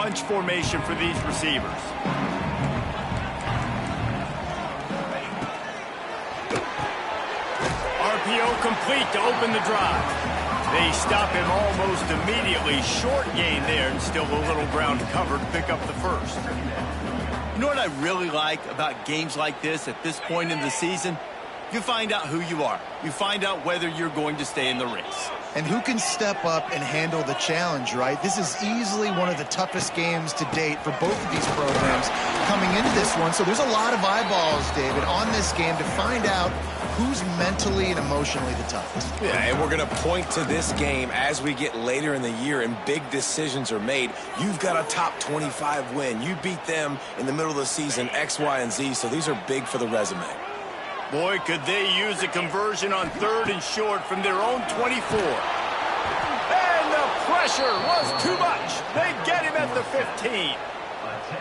bunch formation for these receivers. RPO complete to open the drive. They stop him almost immediately. Short gain there, and still a little ground covered to pick up the first. You know what I really like about games like this at this point in the season? You find out who you are. You find out whether you're going to stay in the race. And who can step up and handle the challenge, right? This is easily one of the toughest games to date for both of these programs coming into this one. So there's a lot of eyeballs, David, on this game to find out who's mentally and emotionally the toughest. Yeah, and we're going to point to this game as we get later in the year and big decisions are made. You've got a top 25 win. You beat them in the middle of the season, X, Y, and Z, so these are big for the resume. Boy, could they use a conversion on 3rd and short from their own 24. And the pressure was too much. They get him at the 15.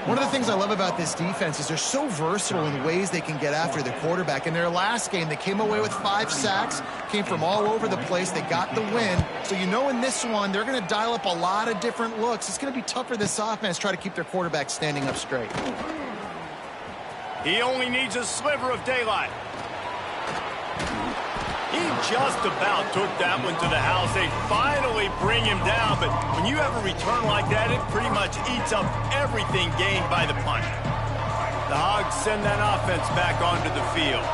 One of the things I love about this defense is they're so versatile in ways they can get after the quarterback. In their last game, they came away with 5 sacks, came from all over the place. They got the win. So you know in this one, they're going to dial up a lot of different looks. It's going to be tough for this offense to try to keep their quarterback standing up straight. He only needs a sliver of daylight. He just about took that one to the house. They finally bring him down, but when you have a return like that, it pretty much eats up everything gained by the punt. The Hogs send that offense back onto the field.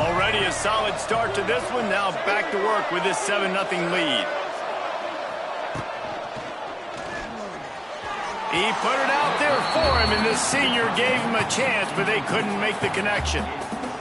Already a solid start to this one. Now back to work with this 7-0 lead. He put it out there for him, and this senior gave him a chance, but they couldn't make the connection.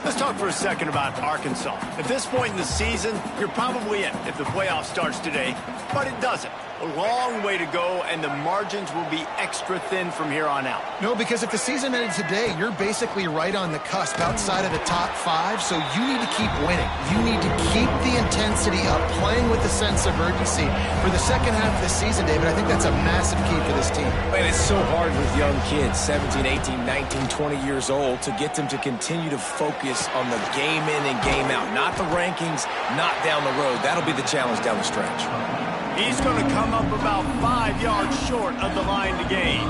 Let's talk for a second about Arkansas. At this point in the season, you're probably in if the playoff starts today, but it doesn't. A long way to go, and the margins will be extra thin from here on out. No, because if the season ended today, you're basically right on the cusp outside of the top 5, so you need to keep winning. You need to keep the intensity up, playing with a sense of urgency. For the second half of the season, David, I think that's a massive key for this team. And it's so hard with young kids, 17, 18, 19, 20 years old, to get them to continue to focus on the game in and game out. Not the rankings, not down the road. That'll be the challenge down the stretch. He's going to come up about 5 yards short of the line to gain.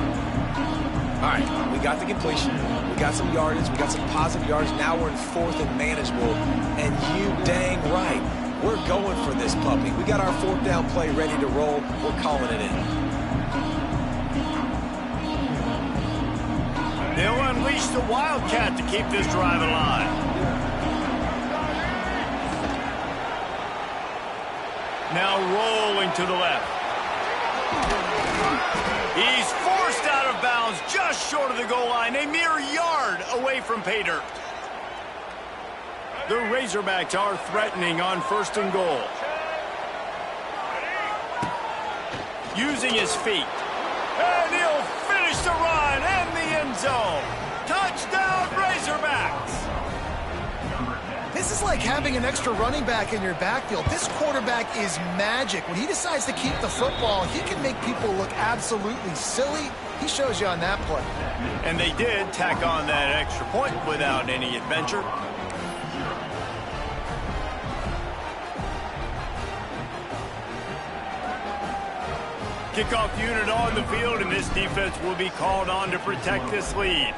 All right, we got the completion. We got some yardage. We got some positive yards. Now we're in 4th and manageable. And you dang right, we're going for this puppy. We got our 4th down play ready to roll. We're calling it in. They'll unleash the Wildcat to keep this drive alive. Now rolling to the left. He's forced out of bounds just short of the goal line, a mere yard away from pay dirt. The Razorbacks are threatening on 1st and goal. Using his feet. And he'll finish the run and the end zone. Touchdown, Razorbacks! This is like having an extra running back in your backfield. This quarterback is magic. When he decides to keep the football, he can make people look absolutely silly. He shows you on that play. And they did tack on that extra point without any adventure. Kickoff unit on the field, and this defense will be called on to protect this lead.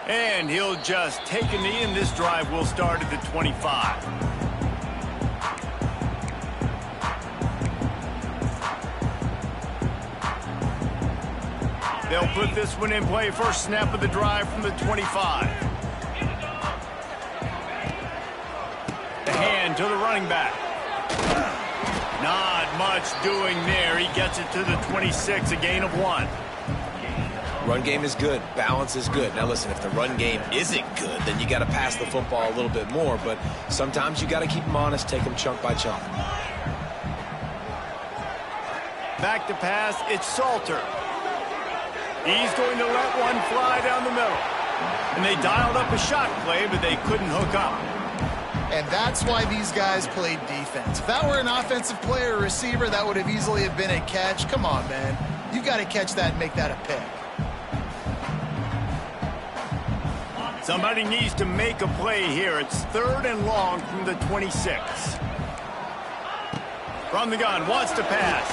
And he'll just take a knee, and this drive will start at the 25. They'll put this one in play. First snap of the drive from the 25. The hand to the running back. Not much doing there. He gets it to the 26, a gain of 1. Run game is good. Balance is good. Now, listen, if the run game isn't good, then you got to pass the football a little bit more. But sometimes you got to keep them honest, take them chunk by chunk. Back to pass, it's Salter. He's going to let one fly down the middle. And they dialed up a shot play, but they couldn't hook up. And that's why these guys played defense. If that were an offensive player or receiver, that would have easily have been a catch. Come on, man. You've got to catch that and make that a pick. Somebody needs to make a play here. It's 3rd and long from the 26. From the gun, wants to pass.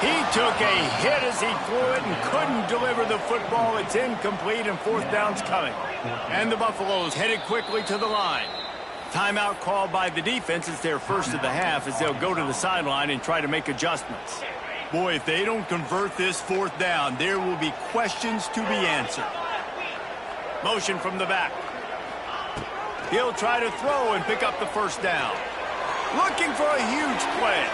He took a hit as he threw it and couldn't deliver the football. It's incomplete and fourth down's coming. And the Buffaloes headed quickly to the line. Timeout called by the defense. It's their first of the half as they'll go to the sideline and try to make adjustments. Boy, if they don't convert this fourth down, there will be questions to be answered. Motion from the back. He'll try to throw and pick up the first down. Looking for a huge play.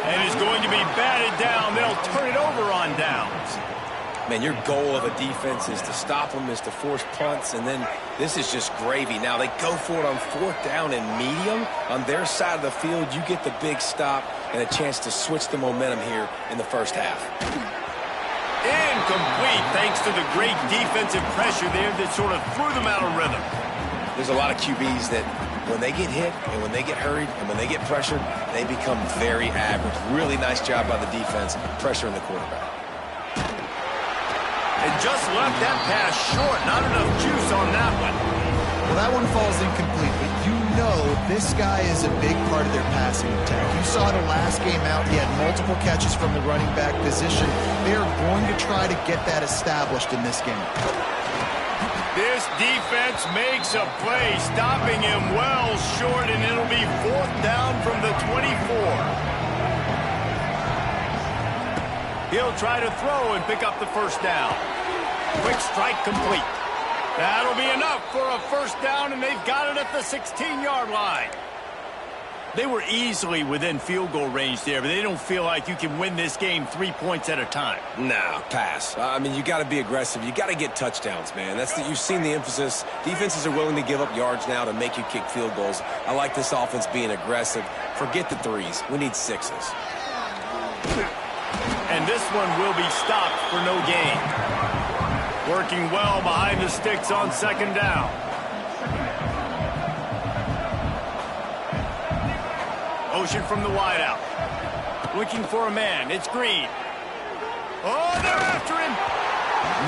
And is going to be batted down. They'll turn it over on downs. Man, your goal of a defense is to stop them, is to force punts, and then this is just gravy. Now they go for it on fourth down and medium. On their side of the field, you get the big stop and a chance to switch the momentum here in the first half. Incomplete, thanks to the great defensive pressure there that sort of threw them out of rhythm. There's a lot of QBs that when they get hit and when they get hurried and when they get pressured, they become very average. Really nice job by the defense pressuring the quarterback. And just left that pass short. Not enough juice on that one. Well, that one falls incomplete, but you know this guy is a big part of their passing attack. You saw the last game out. He had multiple catches from the running back position. They are going to try to get that established in this game. This defense makes a play, stopping him well short, and it'll be fourth down from the 24. He'll try to throw and pick up the first down. Quick strike complete. That'll be enough for a first down, and they've got it at the 16-yard line. They were easily within field goal range there, but they don't feel like you can win this game 3 points at a time. Nah, pass. I mean, you got to be aggressive. You got to get touchdowns, man. You've seen the emphasis. Defenses are willing to give up yards now to make you kick field goals. I like this offense being aggressive. Forget the threes. We need sixes. And this one will be stopped for no gain. Working well behind the sticks on second down. Motion from the wideout. Looking for a man. It's Green. Oh, they're after him.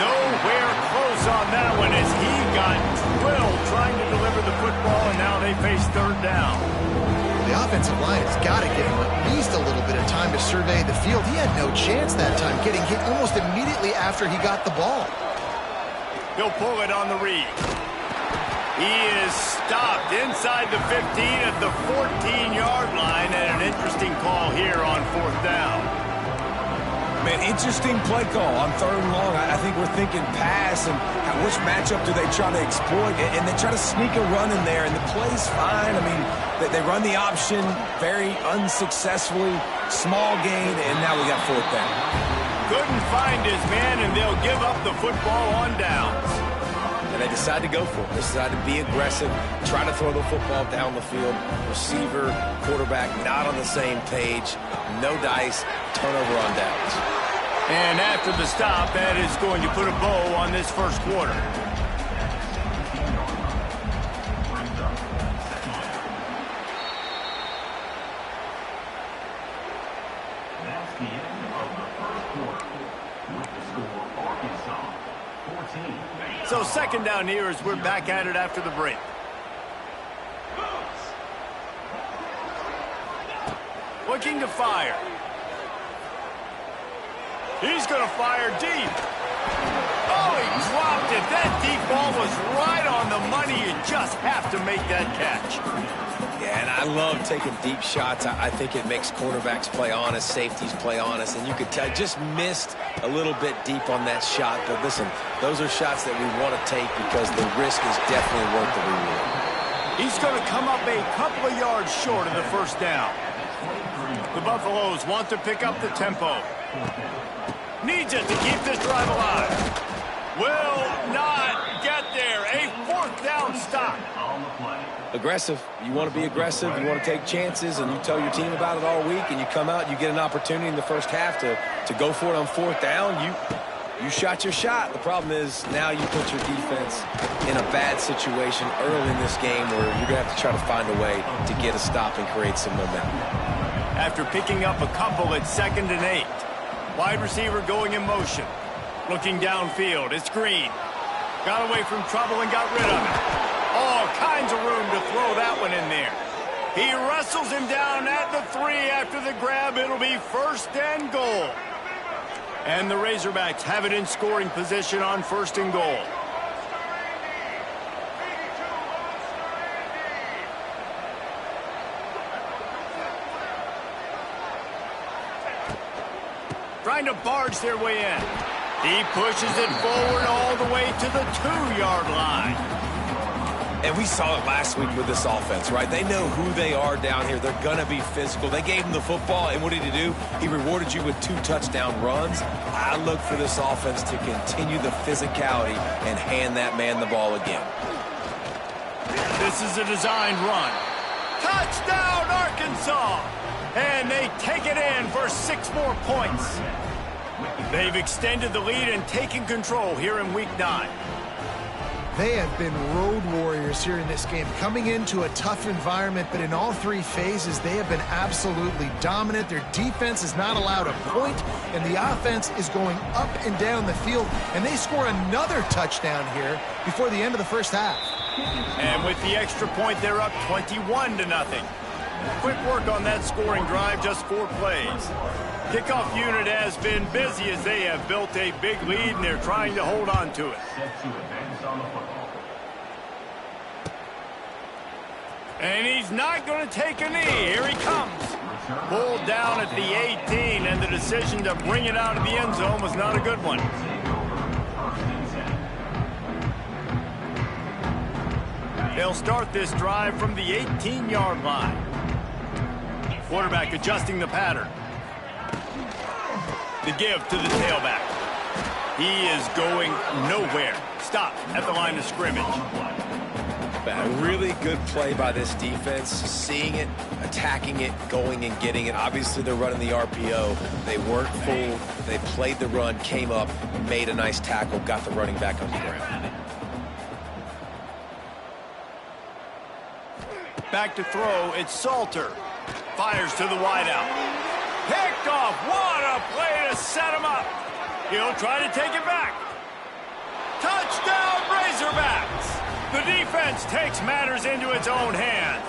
Nowhere close on that one as he got drilled trying to deliver the football, and now they face third down. The offensive line has got to give him at least a little bit of time to survey the field. He had no chance that time, getting hit almost immediately after he got the ball. He'll pull it on the read. He is stopped inside the 15 at the 14-yard line, and an interesting call here on fourth down. Man, interesting play call on third and long. I think we're thinking pass, and which matchup do they try to exploit? And they try to sneak a run in there, and the play's fine. I mean, they run the option very unsuccessfully, small gain, and now we got fourth down. Couldn't find his man, and they'll give up the football on downs. And they decide to go for it. They decide to be aggressive, try to throw the football down the field. Receiver, quarterback, not on the same page. No dice, turnover on downs. And after the stop, that is going to put a bow on this first quarter. That's the end of the first quarter. With the score, Arkansas 14. So second down here as we're back at it after the break. Looking to fire. He's going to fire deep. Oh, he dropped it. That deep ball was right on the money. You just have to make that catch. Yeah, and I love taking deep shots. I think it makes quarterbacks play honest, safeties play honest, and you could tell just missed a little bit deep on that shot. But listen, those are shots that we want to take because the risk is definitely worth the reward. He's going to come up a couple of yards short of the first down. The Buffaloes want to pick up the tempo. Needs it to keep this drive alive. Will not get there. A fourth down stop. Aggressive. You want to be aggressive. You want to take chances, and you tell your team about it all week, and you come out and you get an opportunity in the first half to go for it on fourth down. You shot your shot. The problem is now you put your defense in a bad situation early in this game where you're going to have to try to find a way to get a stop and create some momentum. After picking up a couple at 2nd and 8. Wide receiver going in motion. Looking downfield. It's Green. Got away from trouble and got rid of it. All kinds of room to throw that one in there. He wrestles him down at the 3 after the grab. It'll be 1st and goal. And the Razorbacks have it in scoring position on 1st and goal. Trying to barge their way in. He pushes it forward all the way to the 2-yard line. And we saw it last week with this offense, right? They know who they are down here. They're going to be physical. They gave him the football, and what did he do? He rewarded you with 2 touchdown runs. I look for this offense to continue the physicality and hand that man the ball again. This is a designed run. Touchdown, Arkansas! And they take it in for 6 more points. They've extended the lead and taken control here in Week 9. They have been road warriors here in this game, coming into a tough environment, but in all 3 phases, they have been absolutely dominant. Their defense is not allowed a point, and the offense is going up and down the field, and they score another touchdown here before the end of the first half. And with the extra point, they're up 21-0. Quick work on that scoring drive, just 4 plays. Kickoff unit has been busy as they have built a big lead, and they're trying to hold on to it. And he's not going to take a knee. Here he comes. Pulled down at the 18, and the decision to bring it out of the end zone was not a good one. They'll start this drive from the 18-yard line. Quarterback adjusting the pattern. The give to the tailback. He is going nowhere. Stop at the line of scrimmage. A really good play by this defense, seeing it, attacking it, going and getting it. Obviously, they're running the RPO. They weren't fooled. They played the run, came up, made a nice tackle, got the running back on the ground. Back to throw, it's Salter. Fires to the wideout. Picked off. What a play to set him up. He'll try to take it back. Touchdown, Razorbacks. The defense takes matters into its own hands.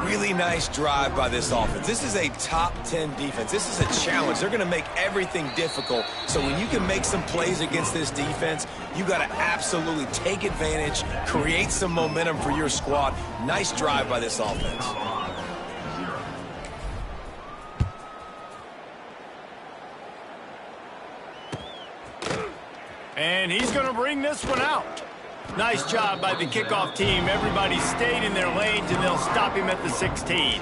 Really nice drive by this offense. This is a top 10 defense. This is a challenge. They're going to make everything difficult. So when you can make some plays against this defense, you got to absolutely take advantage, create some momentum for your squad. Nice drive by this offense. And he's going to bring this one out. Nice job by the kickoff team. Everybody stayed in their lanes, and they'll stop him at the 16.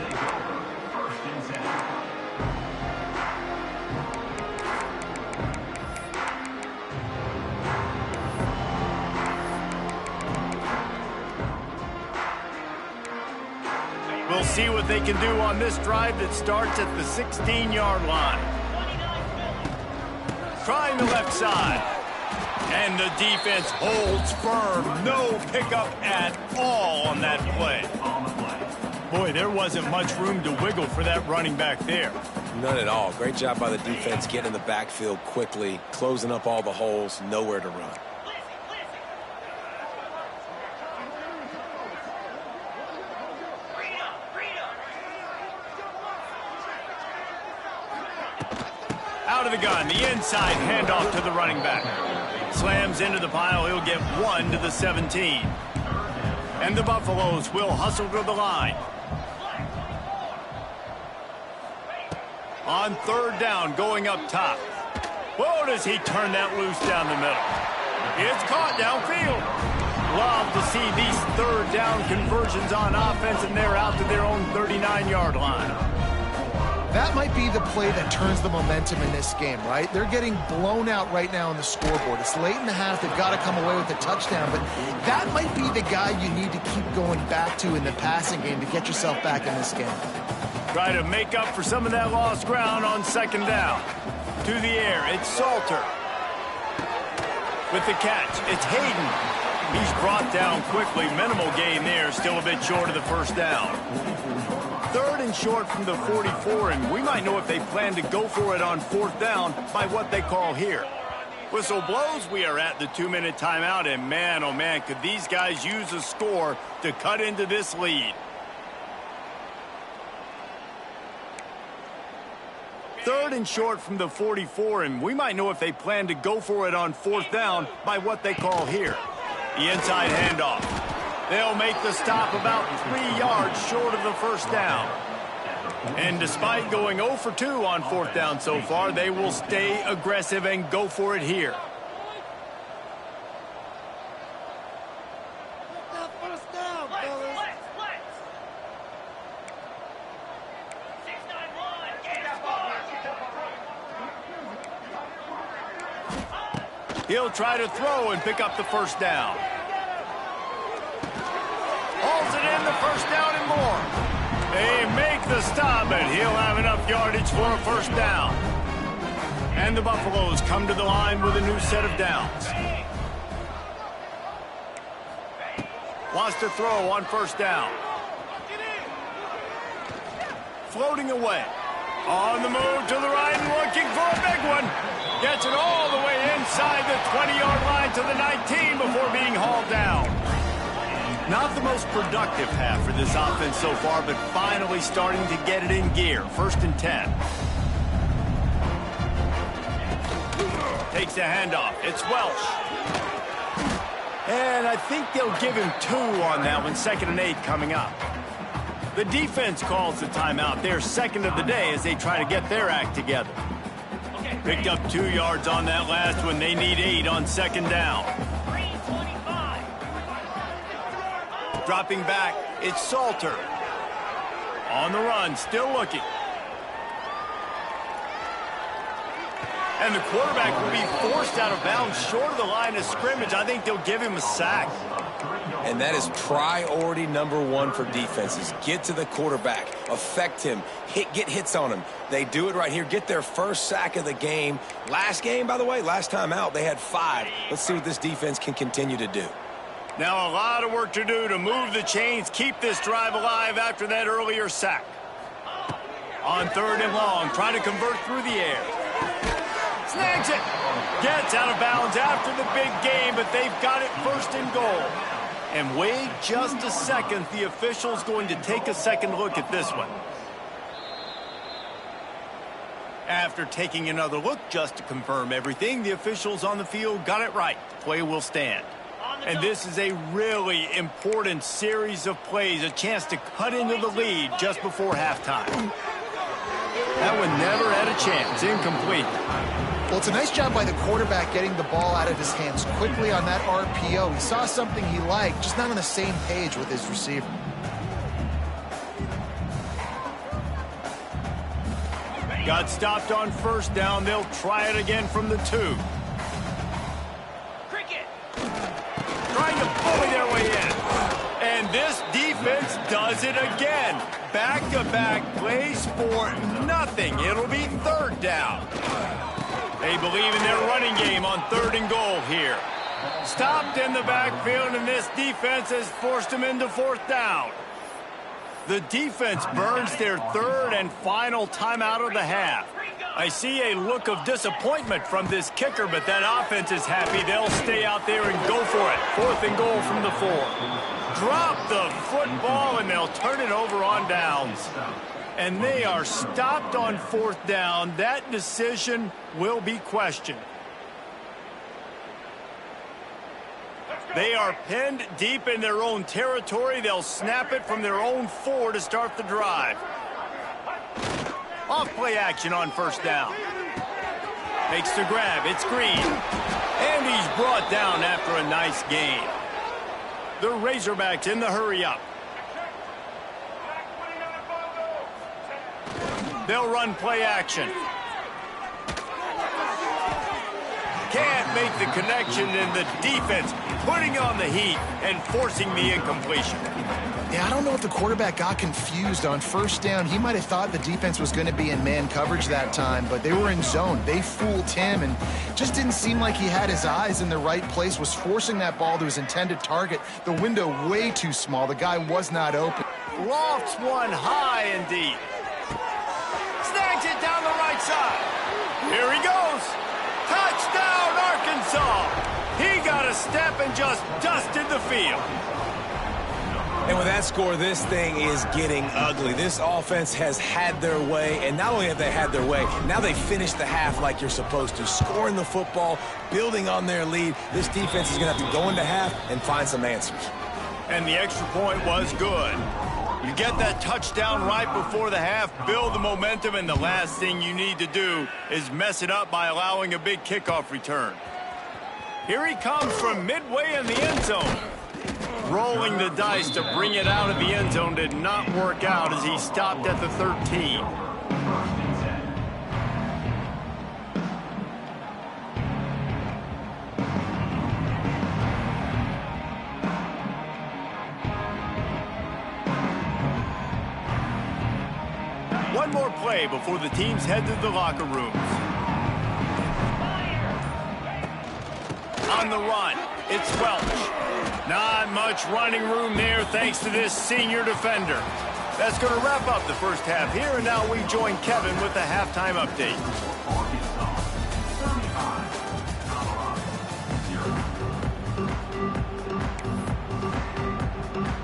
We'll see what they can do on this drive that starts at the 16-yard line. Trying the left side. And the defense holds firm. No pickup at all on that play. Boy, there wasn't much room to wiggle for that running back there. None at all. Great job by the defense getting in the backfield quickly, closing up all the holes, nowhere to run. Out of the gun, the inside handoff to the running back. Slams into the pile, he'll get 1 to the 17. And the Buffaloes will hustle to the line. On 3rd down, going up top. Whoa, does he turn that loose down the middle. It's caught downfield. Love to see these 3rd down conversions on offense, and they're out to their own 39-yard line. That might be the play that turns the momentum in this game, right? They're getting blown out right now on the scoreboard. It's late in the half. They've got to come away with a touchdown, but that might be the guy you need to keep going back to in the passing game to get yourself back in this game. Try to make up for some of that lost ground on 2nd down. To the air, it's Salter. With the catch, it's Hayden. He's brought down quickly. Minimal gain there, still a bit short of the 1st down. 3rd and short from the 44, and we might know if they plan to go for it on 4th down by what they call here. Whistle blows, we are at the 2-minute timeout, and man, oh man, could these guys use a score to cut into this lead. 3rd and short from the 44, and we might know if they plan to go for it on 4th down by what they call here. The inside handoff. They'll make the stop about 3 yards short of the 1st down. And despite going 0 for 2 on 4th down so far, they will stay aggressive and go for it here. He'll try to throw and pick up the 1st down. Hauls it in, the 1st down and more. They make the stop, and he'll have enough yardage for a 1st down. And the Buffaloes come to the line with a new set of downs. Wants to throw on 1st down. Floating away. On the move to the right and looking for a big one. Gets it all the way inside the 20-yard line to the 19 before being hauled down. Not the most productive half for this offense so far, but finally starting to get it in gear. 1st and 10. Takes the handoff. It's Welsh. And I think they'll give him 2 on that one. 2nd and 8 coming up. The defense calls the timeout. They're 2nd of the day as they try to get their act together. Picked up 2 yards on that last one. They need 8 on 2nd down. Dropping back, it's Salter. On the run, still looking. And the quarterback will be forced out of bounds short of the line of scrimmage. I think they'll give him a sack. And that is priority number 1 for defenses. Get to the quarterback, affect him, get hits on him. They do it right here, get their 1st sack of the game. Last game, by the way, last time out, they had 5. Let's see what this defense can continue to do. Now a lot of work to do to move the chains, keep this drive alive after that earlier sack. On 3rd and long, trying to convert through the air. Snags it. Gets out of bounds after the big game, but they've got it 1st and goal. And wait just a second, the official's going to take a second look at this one. After taking another look just to confirm everything, the officials on the field got it right. The play will stand. And this is a really important series of plays, a chance to cut into the lead just before halftime. That one never had a chance. Incomplete. Well, it's a nice job by the quarterback getting the ball out of his hands quickly on that RPO. He saw something he liked, just not on the same page with his receiver. Got stopped on 1st down. They'll try it again from the 2. Trying to bully their way in. And this defense does it again. Back-to-back plays for nothing. It'll be 3rd down. They believe in their running game on 3rd and goal here. Stopped in the backfield, and this defense has forced them into 4th down. The defense burns their 3rd and final timeout of the half. I see a look of disappointment from this kicker, but that offense is happy. They'll stay out there and go for it. 4th and goal from the 4. Drop the football, and they'll turn it over on downs. And they are stopped on 4th down. That decision will be questioned. They are pinned deep in their own territory. They'll snap it from their own 4 to start the drive. Off play action on 1st down. Makes the grab. It's Green. And he's brought down after a nice gain. The Razorbacks in the hurry-up. They'll run play action. Can't make the connection, and the defense putting on the heat and forcing the incompletion. Yeah, I don't know if the quarterback got confused on 1st down. He might have thought the defense was going to be in man coverage that time, but they were in zone. They fooled him, and just didn't seem like he had his eyes in the right place, was forcing that ball to his intended target. The window way too small. The guy was not open. Lofts one high and deep. Snags it down the right side. Here he goes. Touchdown, Arkansas. He got a step and just dusted the field. And with that score, this thing is getting ugly. This offense has had their way, and not only have they had their way, now they finished the half like you're supposed to, scoring the football, building on their lead. This defense is going to have to go into half and find some answers. And the extra point was good. You get that touchdown right before the half, build the momentum, and the last thing you need to do is mess it up by allowing a big kickoff return. Here he comes from midway in the end zone. Rolling the dice to bring it out of the end zone did not work out as he stopped at the 13. One more play before the teams head to the locker rooms. On the run, it's Welch. Not much running room there thanks to this senior defender. That's going to wrap up the first half here, and now we join Kevin with the halftime update.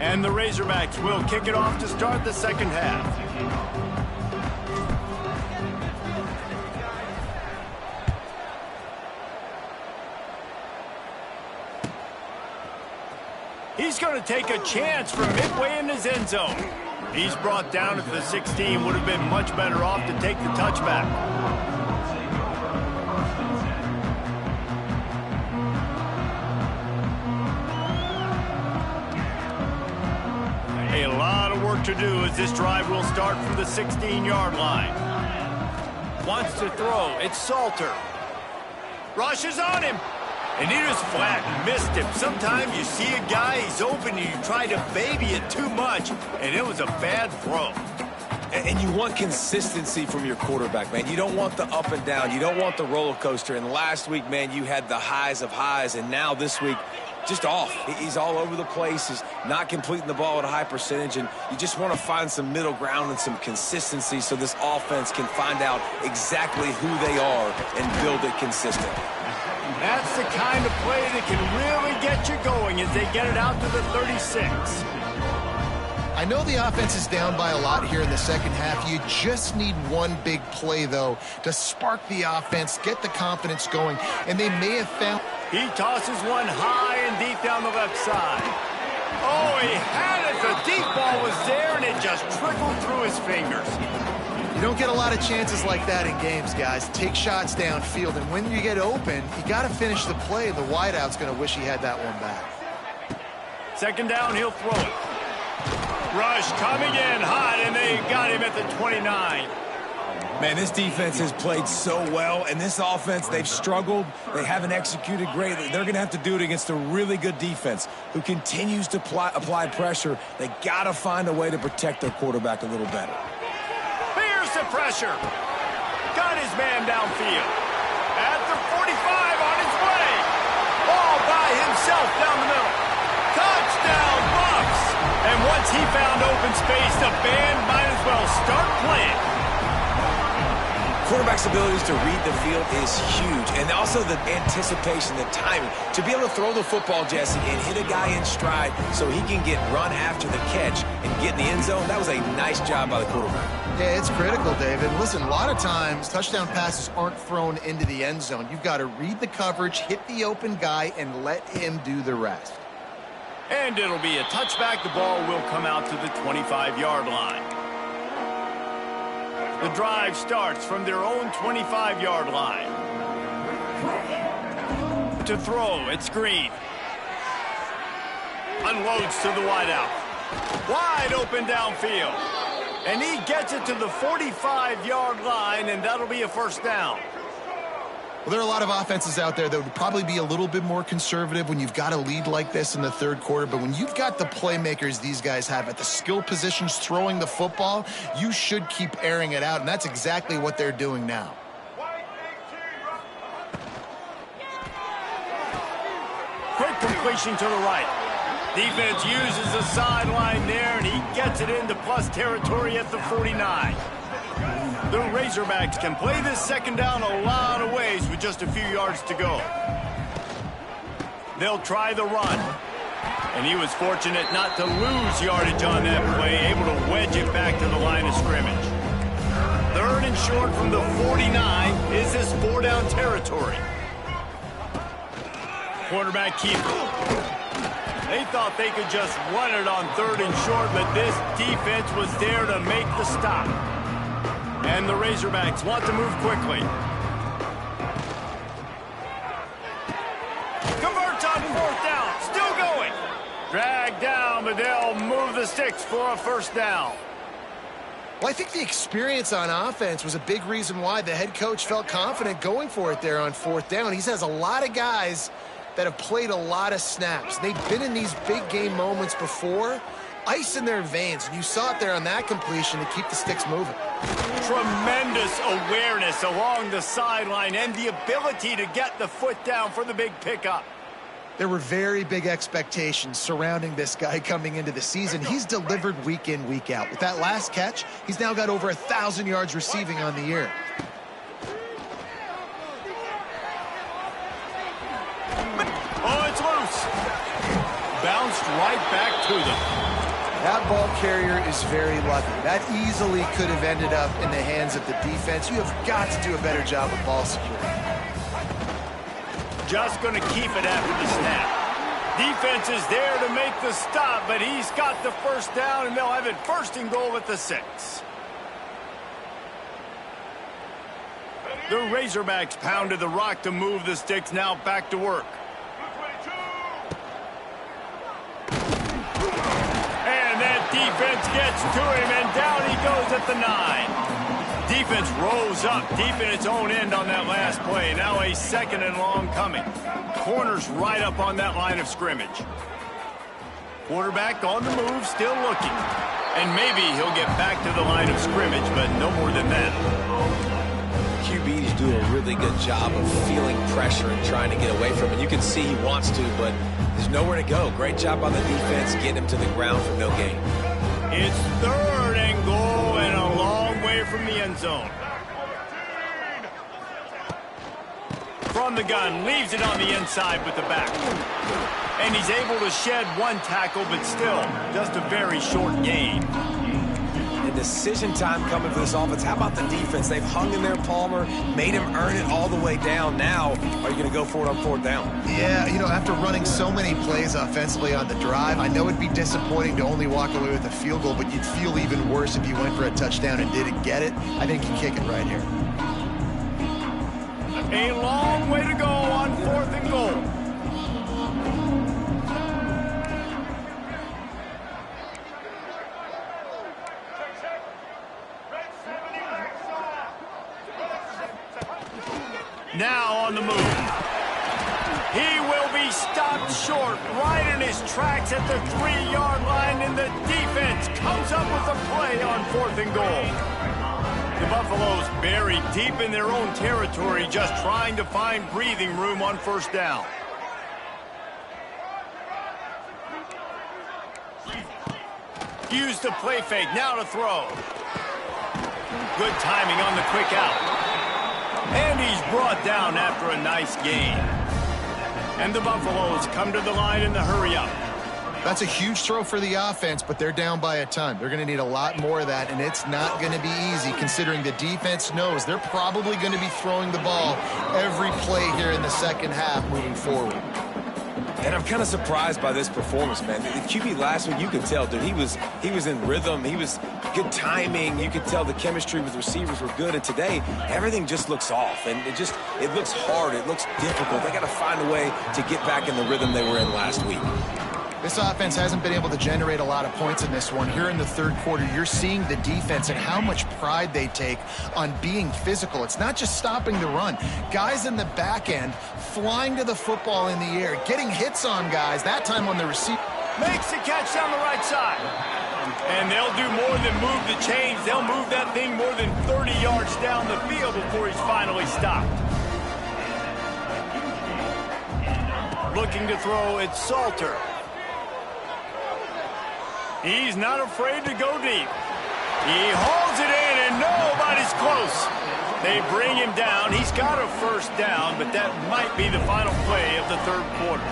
And the Razorbacks will kick it off to start the second half. He's going to take a chance from midway in his end zone. He's brought down at the 16. Would have been much better off to take the touchback. A lot of work to do as this drive will start from the 16-yard line. Wants to throw. It's Salter. Rushes on him. And he just flat missed him. Sometimes you see a guy, he's open, and you try to baby it too much, and it was a bad throw. And you want consistency from your quarterback, man. You don't want the up and down. You don't want the roller coaster. And last week, man, you had the highs of highs, and now this week, just off. He's all over the place. He's not completing the ball at a high percentage, and you just want to find some middle ground and some consistency so this offense can find out exactly who they are and build it consistent. That's the kind of play that can really get you going as they get it out to the 36. I know the offense is down by a lot here in the second half. You just need one big play, though, to spark the offense, get the confidence going, and they may have found... He tosses one high and deep down the left side. Oh, he had it. The deep ball was there, and it just trickled through his fingers. You don't get a lot of chances like that in games, guys. Take shots downfield, and when you get open, you got to finish the play. The wideout's going to wish he had that one back. Second down, he'll throw it. Rush coming in hot, and they got him at the 29. Man, this defense has played so well, and this offense, they've struggled. They haven't executed greatly. They're going to have to do it against a really good defense who continues to apply pressure. They got to find a way to protect their quarterback a little better. Here's the pressure. Got his man downfield. At the 45 on his way. All by himself down the middle. Touchdown, Bucks! And once he found open space, the band might as well start playing. Quarterback's abilities to read the field is huge, and also the anticipation, the timing. To be able to throw the football, Jesse, and hit a guy in stride so he can get run after the catch and get in the end zone, that was a nice job by the quarterback. Yeah, it's critical, David. Listen, a lot of times, touchdown passes aren't thrown into the end zone. You've got to read the coverage, hit the open guy, and let him do the rest. And it'll be a touchback. The ball will come out to the 25-yard line. The drive starts from their own 25-yard line. To throw, it's Green. Unloads to the wideout. Wide open downfield. And he gets it to the 45-yard line, and that'll be a first down. Well, there are a lot of offenses out there that would probably be a little bit more conservative when you've got a lead like this in the third quarter. But when you've got the playmakers these guys have at the skill positions throwing the football, you should keep airing it out. And that's exactly what they're doing now. Quick completion to the right. Defense uses the sideline there, and he gets it into plus territory at the 49. The Razorbacks can play this second down a lot of ways with just a few yards to go. They'll try the run. And he was fortunate not to lose yardage on that play, able to wedge it back to the line of scrimmage. 3rd and short from the 49 is this 4-down territory. Quarterback keep. They thought they could just run it on 3rd and short, but this defense was there to make the stop. And the Razorbacks want to move quickly. Converts on 4th down. Still going. Dragged down, but they'll move the sticks for a 1st down. Well, I think the experience on offense was a big reason why the head coach felt confident going for it there on 4th down. He has a lot of guys that have played a lot of snaps. They've been in these big game moments before, ice in their veins. And you saw it there on that completion to keep the sticks moving. Tremendous awareness along the sideline and the ability to get the foot down for the big pickup. There were very big expectations surrounding this guy coming into the season. He's delivered week in, week out. With that last catch, he's now got over 1,000 yards receiving on the year. Oh, it's loose. Bounced right back to them. That ball carrier is very lucky. That easily could have ended up in the hands of the defense. You have got to do a better job with ball security. Just going to keep it after the snap. Defense is there to make the stop, but he's got the 1st down, and they'll have it 1st and goal at the 6. The Razorbacks pounded the rock to move the sticks, now back to work. And that defense gets to him, and down he goes at the 9. Defense rose up deep in its own end on that last play. Now a 2nd and long coming. Corners right up on that line of scrimmage. Quarterback on the move, still looking. And maybe he'll get back to the line of scrimmage, but no more than that. QBs do a really good job of feeling pressure and trying to get away from it. You can see he wants to, but there's nowhere to go. Great job on the defense, getting him to the ground for no gain. It's 3rd and goal and a long way from the end zone. From the gun, leaves it on the inside with the back. And he's able to shed 1 tackle, but still just a very short gain. And decision time coming for this offense. How about the defense? They've hung in there, Palmer, made him earn it all the way down. Now, are you going to go for it on 4th down? Yeah, you know, after running so many plays offensively on the drive, I know it'd be disappointing to only walk away with a field goal, but you'd feel even worse if you went for a touchdown and didn't get it. I think you kick it right here. A long way to go on 4th and goal. Now on the move. He will be stopped short right in his tracks at the 3-yard line, and the defense comes up with a play on 4th and goal. The Buffaloes buried deep in their own territory, just trying to find breathing room on 1st down. Use the play fake, now to throw. Good timing on the quick out. And he's brought down after a nice gain. And the Buffaloes come to the line in the hurry-up. That's a huge throw for the offense, but they're down by a ton. They're going to need a lot more of that, and it's not going to be easy considering the defense knows they're probably going to be throwing the ball every play here in the 2nd half moving forward. And I'm kind of surprised by this performance, man. The QB last week, you could tell, dude, he was in rhythm. He was good timing. You could tell the chemistry with receivers were good. And today, everything just looks off. And it looks hard. It looks difficult. They got to find a way to get back in the rhythm they were in last week. This offense hasn't been able to generate a lot of points in this one. Here in the 3rd quarter, you're seeing the defense and how much pride they take on being physical. It's not just stopping the run. Guys in the back end flying to the football in the air, getting hits on guys, that time on the receiver. Makes the catch down the right side. And they'll do more than move the chains. They'll move that thing more than 30 yards down the field before he's finally stopped. Looking to throw, it's Salter. He's not afraid to go deep. He holds it in, and nobody's close. They bring him down. He's got a 1st down, but that might be the final play of the 3rd quarter.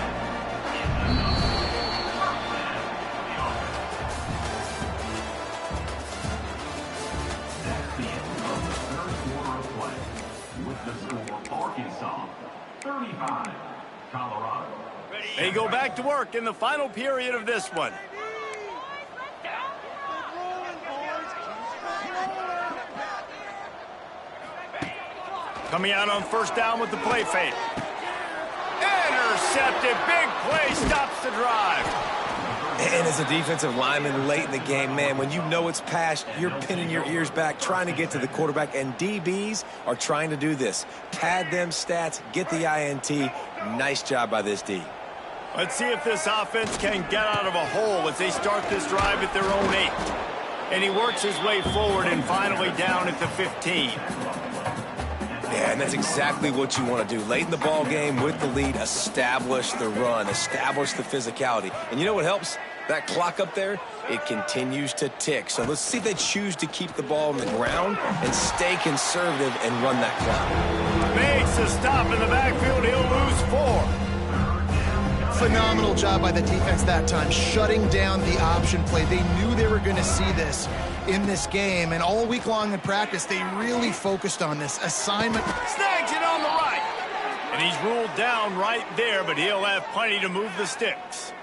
35, Colorado. They go back to work in the final period of this one. Coming out on first down with the play fake. Intercepted. Big play stops the drive. And as a defensive lineman late in the game, man, when you know it's passed, you're pinning your ears back, trying to get to the quarterback, and DBs are trying to do this. Pad them stats, get the INT. Nice job by this D. Let's see if this offense can get out of a hole as they start this drive at their own 8. And he works his way forward and finally down at the 15. Yeah, and that's exactly what you want to do. Late in the ball game with the lead, establish the run, establish the physicality. And you know what helps? That clock up there, it continues to tick. So let's see if they choose to keep the ball on the ground and stay conservative and run that clock. Makes a stop in the backfield. He'll lose 4. Phenomenal job by the defense that time, shutting down the option play. They knew they were going to see this in this game, and all week long in practice, they really focused on this assignment. Snags it on the right. And he's ruled down right there, but he'll have plenty to move the sticks.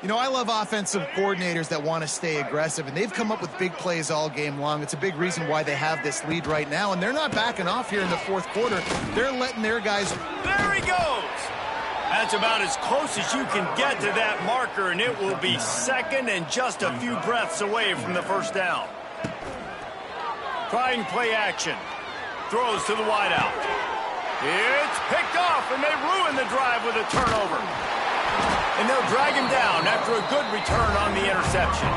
You know, I love offensive coordinators that want to stay aggressive, and they've come up with big plays all game long. It's a big reason why they have this lead right now, and they're not backing off here in the fourth quarter. They're letting their guys... There he goes. That's about as close as you can get to that marker, and it will be second and just a few breaths away from the first down. Trying play action. Throws to the wideout. It's picked off, and they ruin the drive with a turnover. And they'll drag him down after a good return on the interception.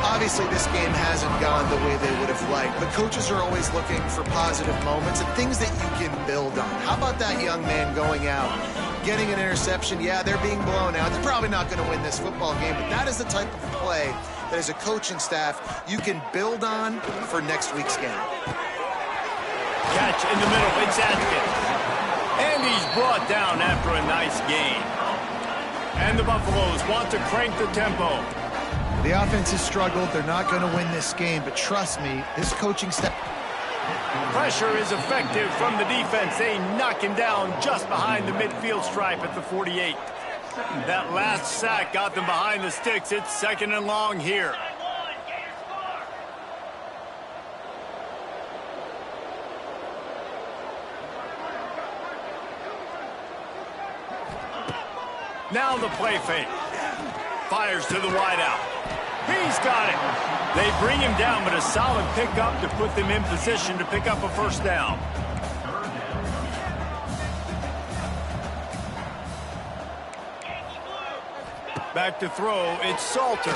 Obviously, this game hasn't gone the way they would have liked, but coaches are always looking for positive moments and things that you can build on. How about that young man going out, getting an interception? Yeah, they're being blown out. They're probably not going to win this football game, but that is the type of play that as a coaching staff you can build on for next week's game. Catch in the middle. It's Atkins. And he's brought down after a nice gain. And the Buffaloes want to crank the tempo. The offense has struggled. They're not going to win this game, but trust me, this coaching staff... Pressure is effective from the defense. They knock him down just behind the midfield stripe at the 48. That last sack got them behind the sticks. It's second and long here. Now the play fake. Fires to the wideout. He's got it. They bring him down, but a solid pickup to put them in position to pick up a first down. Back to throw, it's Salter.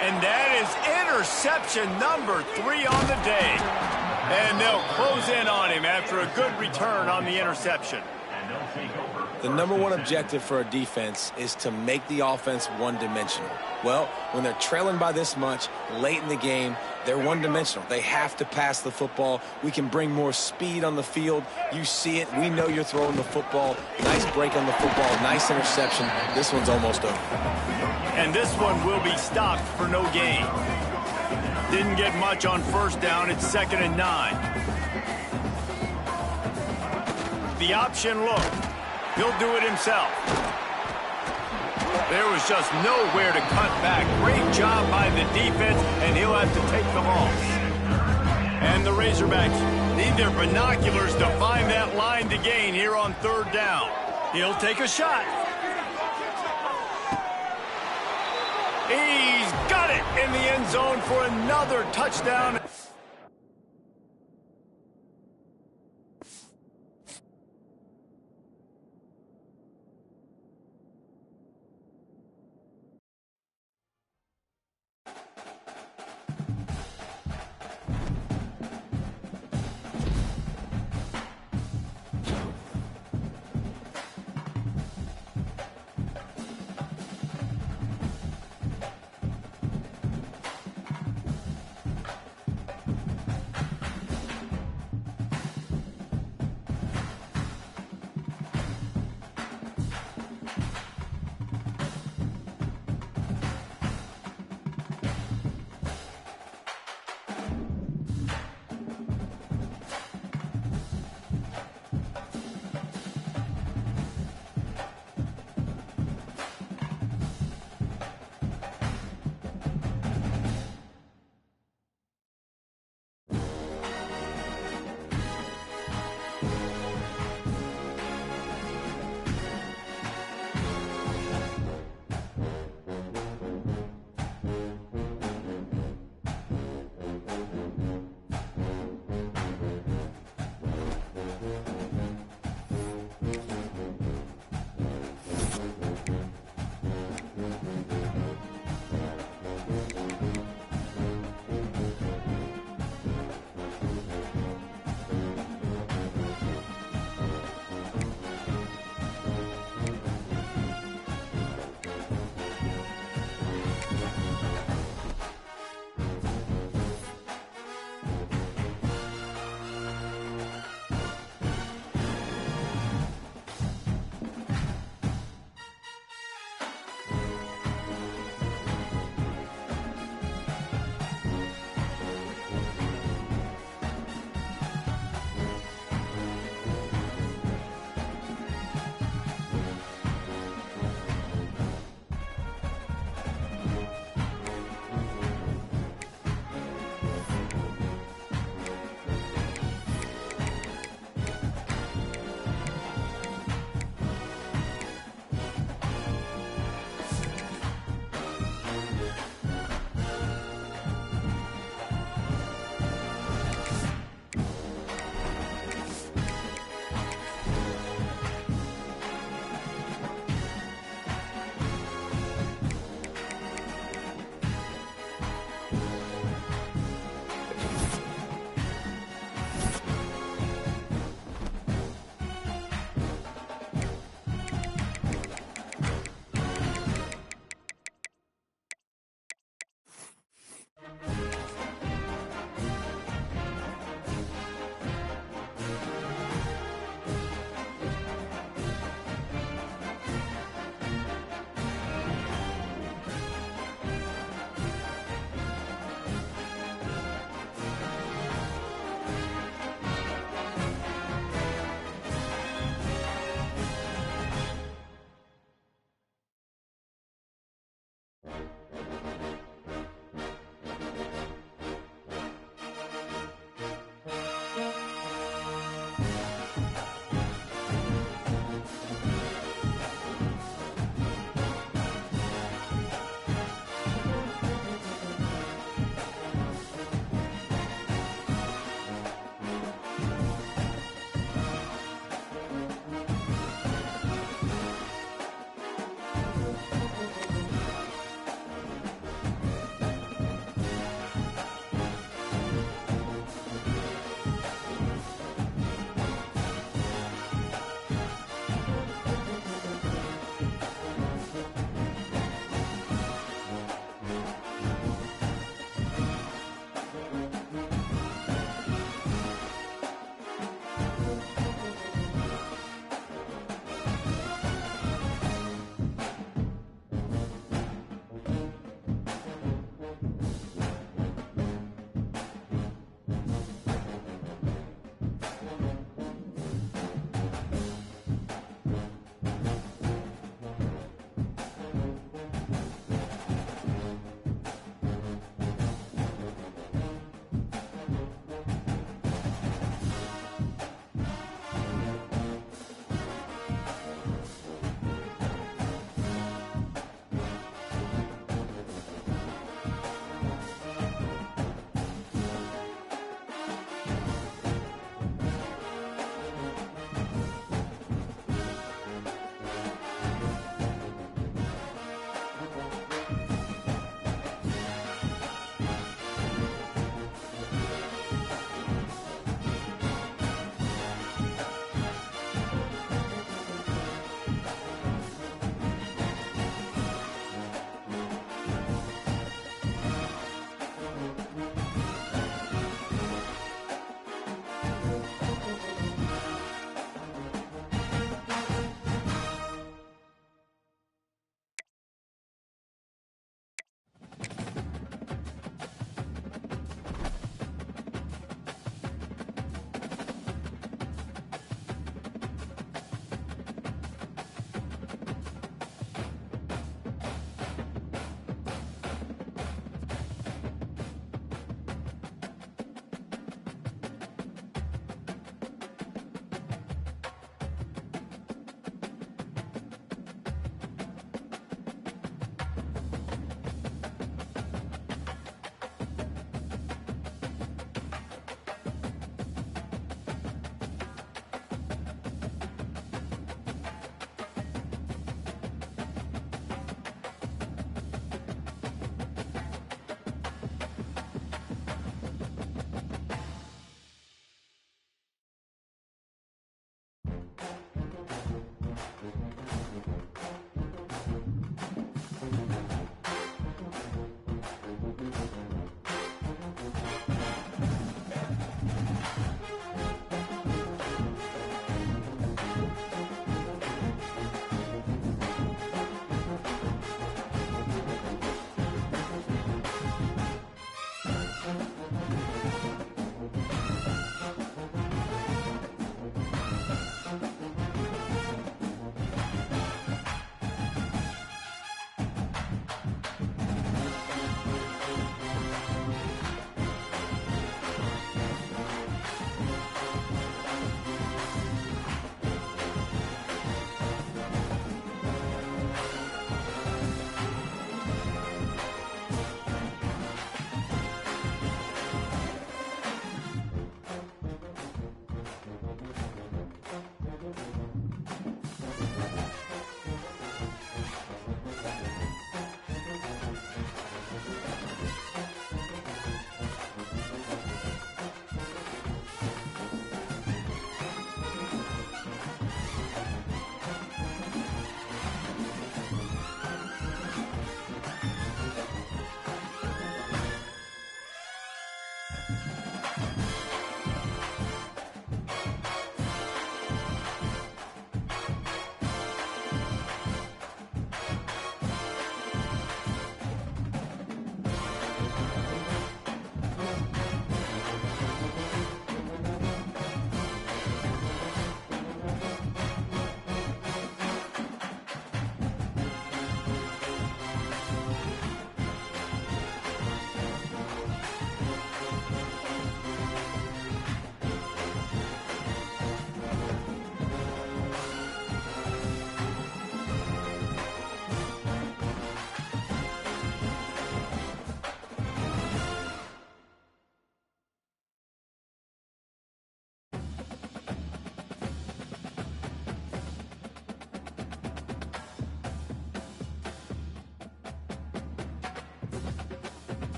And that is interception number 3 on the day. And they'll close in on him after a good return on the interception. The number one objective for a defense is to make the offense one-dimensional. Well, when they're trailing by this much late in the game, they're one-dimensional. They have to pass the football. We can bring more speed on the field. You see it. We know you're throwing the football. Nice break on the football. Nice interception. This one's almost over. And this one will be stopped for no gain. Didn't get much on first down. It's 2nd and 9. The option look. He'll do it himself. There was just nowhere to cut back. Great job by the defense, and he'll have to take the loss. And the Razorbacks need their binoculars to find that line to gain here on 3rd down. He'll take a shot. He's got it in the end zone for another touchdown.